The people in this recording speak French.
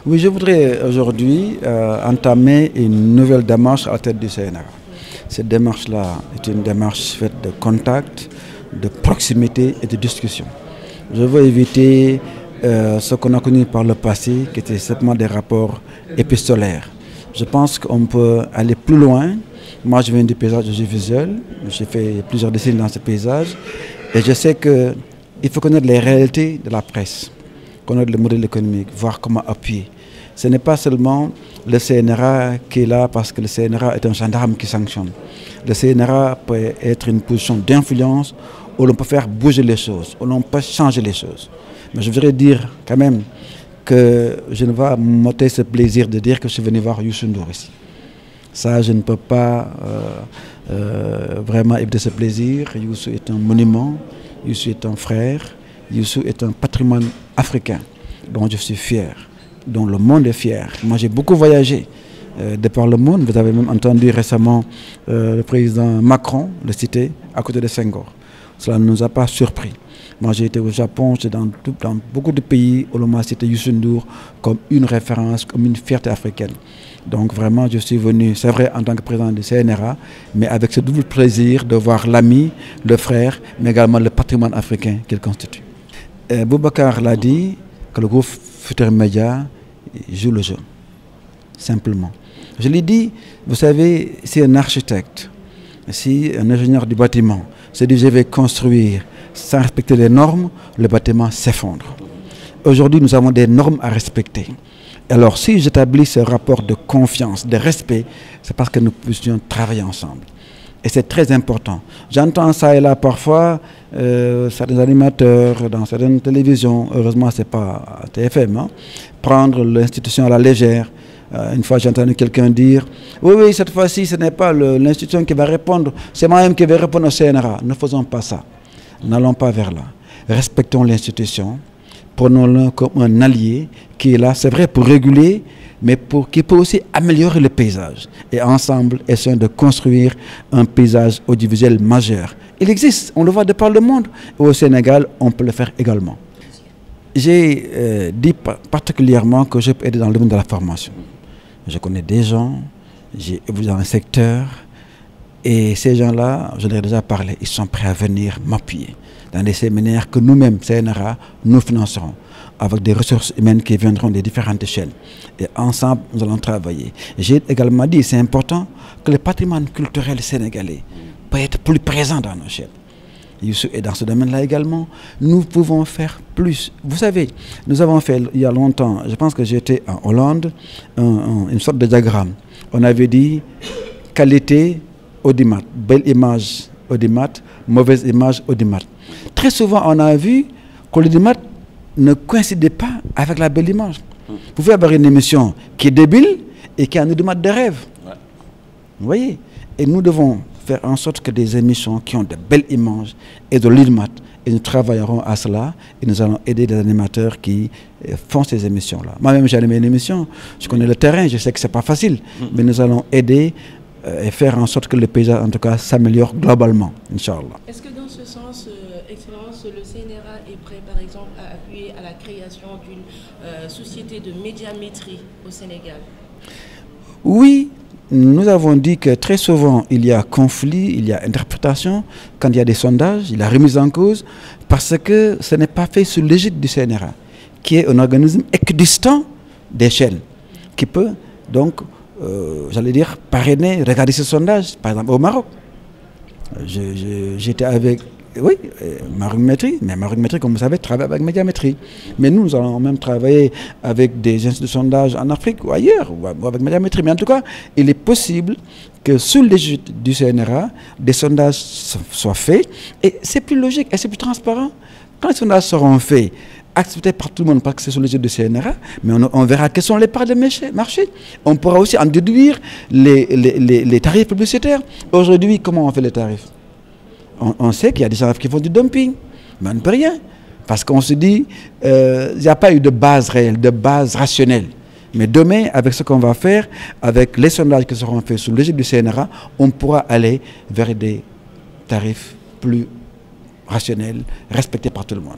Oui, je voudrais aujourd'hui entamer une nouvelle démarche à la tête du CNRA. Cette démarche-là est une démarche faite de contact, de proximité et de discussion. Je veux éviter ce qu'on a connu par le passé, qui était simplement des rapports épistolaires. Je pense qu'on peut aller plus loin. Moi, je viens du paysage audiovisuel. J'ai fait plusieurs décennies dans ce paysage. Et je sais qu'il faut connaître les réalités de la presse, connaître le modèle économique, voir comment appuyer. Ce n'est pas seulement le CNRA qui est là parce que le CNRA est un gendarme qui sanctionne. Le CNRA peut être une position d'influence où l'on peut faire bouger les choses, où l'on peut changer les choses. Mais je voudrais dire quand même que je ne vais m'ôter ce plaisir de dire que je suis venu voir Youssou N'Dour ici. Ça, je ne peux pas vraiment éviter ce plaisir. Youssou est un monument, Youssou est un frère, Youssou est un patrimoine africain dont je suis fier, dont le monde est fier. Moi, j'ai beaucoup voyagé de par le monde. Vous avez même entendu récemment le président Macron le citer à côté de Senghor. Cela ne nous a pas surpris. Moi, j'ai été au Japon, j'étais dans beaucoup de pays où l'on m'a cité Youssou N'Dour comme une référence, comme une fierté africaine. Donc vraiment, je suis venu, c'est vrai, en tant que président du CNRA, mais avec ce double plaisir de voir l'ami, le frère, mais également le patrimoine africain qu'il constitue. Boubacar l'a dit, que le groupe Futurs Médias joue le jeu, simplement. Je l'ai dit, vous savez, si un architecte, si un ingénieur du bâtiment se dit je vais construire sans respecter les normes, le bâtiment s'effondre. Aujourd'hui, nous avons des normes à respecter. Alors, si j'établis ce rapport de confiance, de respect, c'est parce que nous puissions travailler ensemble. Et c'est très important. J'entends ça et là parfois, certains animateurs dans certaines télévisions, heureusement ce n'est pas TFM, hein, prendre l'institution à la légère. Une fois j'ai entendu quelqu'un dire « Oui, cette fois-ci ce n'est pas l'institution qui va répondre, c'est moi-même qui vais répondre au CNRA ». Ne faisons pas ça. N'allons pas vers là. Respectons l'institution. Prenons-le comme un allié qui est là, c'est vrai, pour réguler, mais qui peut aussi améliorer le paysage. Et ensemble, essayons de construire un paysage audiovisuel majeur. Il existe, on le voit de par le monde. Et au Sénégal, on peut le faire également. J'ai dit particulièrement que je peux aider dans le domaine de la formation. Je connais des gens, j'ai évolué dans un secteur, et ces gens-là, je leur ai déjà parlé, ils sont prêts à venir m'appuyer dans des séminaires que nous-mêmes, CNRA, nous financerons, avec des ressources humaines qui viendront des différentes chaînes. Et ensemble, nous allons travailler. J'ai également dit, c'est important, que le patrimoine culturel sénégalais peut être plus présent dans nos chaînes. Et dans ce domaine-là également, nous pouvons faire plus. Vous savez, nous avons fait, il y a longtemps, je pense que j'étais en Hollande, une sorte de diagramme. On avait dit qualité, audimat, belle image, audimat, mauvaise image, audimat. Très souvent, on a vu que l'audimat ne coïncidait pas avec la belle image. Vous pouvez avoir une émission qui est débile et qui a un audimat de rêve. Ouais. Vous voyez? Et nous devons faire en sorte que des émissions qui ont de belles images et de l'audimat, et nous travaillerons à cela et nous allons aider des animateurs qui font ces émissions-là. Moi-même, j'ai animé une émission, je connais le terrain, je sais que ce n'est pas facile, mais nous allons aider et faire en sorte que le paysage, en tout cas, s'améliore globalement, Inch'Allah. Est-ce que dans ce sens, Excellence, le CNRA est prêt, par exemple, à appuyer à la création d'une société de médiamétrie au Sénégal? Oui, nous avons dit que très souvent, il y a conflit, il y a interprétation, quand il y a des sondages, il y a remise en cause, parce que ce n'est pas fait sous l'égide du CNRA, qui est un organisme équidistant des chaînes, qui peut donc j'allais dire, parrainer, regarder ce sondage, par exemple au Maroc. J'étais avec, oui, Maroc-Métrie, mais Maroc-Métrie, comme vous savez, travaille avec Médiamétrie. Mais nous allons même travailler avec des instituts de sondage en Afrique ou ailleurs, ou avec Médiamétrie. Mais en tout cas, il est possible que sous l'égide du CNRA, des sondages soient faits, et c'est plus logique et c'est plus transparent. Quand les sondages seront faits, accepté par tout le monde parce que c'est sous l'égide du CNRA, mais on verra quelles sont les parts de marché. On pourra aussi en déduire les tarifs publicitaires. Aujourd'hui, comment on fait les tarifs? On sait qu'il y a des gens qui font du dumping, mais on ne peut rien. Parce qu'on se dit, il n'y a pas eu de base réelle, de base rationnelle. Mais demain, avec ce qu'on va faire, avec les sondages qui seront faits sous l'égide du CNRA, on pourra aller vers des tarifs plus rationnels, respectés par tout le monde.